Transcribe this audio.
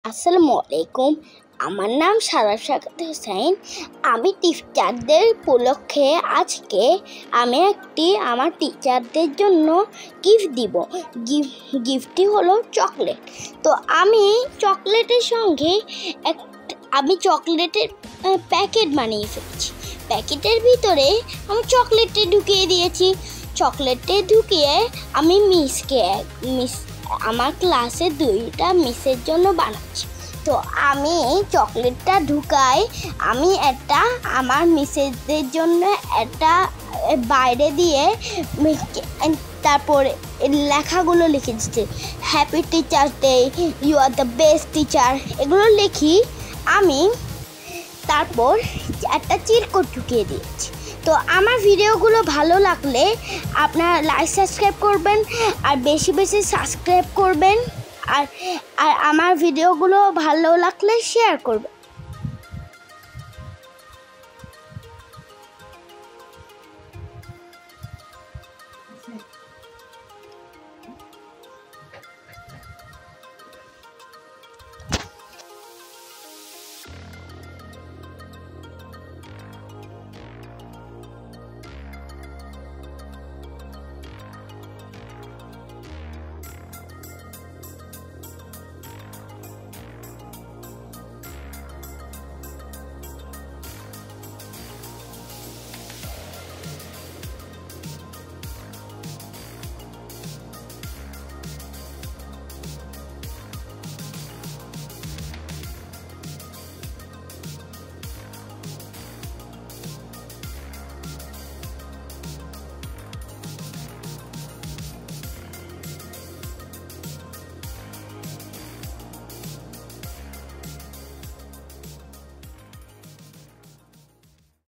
আসসালামু আলাইকুম। আমার নাম সারাসাত হোসেন। আমি টিচারদের উপলক্ষে আজকে আমি আমার টিচারদের জন্য গিফট দিব। গিফটটি হলো চকলেট। তো আমি চকলেটের সঙ্গে আমি চকলেটের প্যাকেট বানিয়ে ফেলেছি। প্যাকেটের ভিতরে আমি চকলেটটা ঢুকিয়ে দিয়েছি। চকলেটটা ঢুকিয়ে আমি আমার ক্লাসে 2টা মিসের জন্য বানাচ্ছি। তো আমি চকলেটটা ঢুকাই, আমি আমার মিসেসদের জন্য বাইরে দিয়ে তারপরে লেখাগুলো লিখে দিচ্ছি, happy teachers day, you are the best teacher, এগুলো লিখি আমি। তারপর একটা চিরকুট ঢুকিয়ে দিয়েছি। তো আমার ভিডিওগুলো ভালো লাগলে আপনারা লাইক সাবস্ক্রাইব করবেন, আর বেশি বেশি সাবস্ক্রাইব করবেন, আর আমার ভিডিওগুলো ভালো লাগলে শেয়ার করবেন।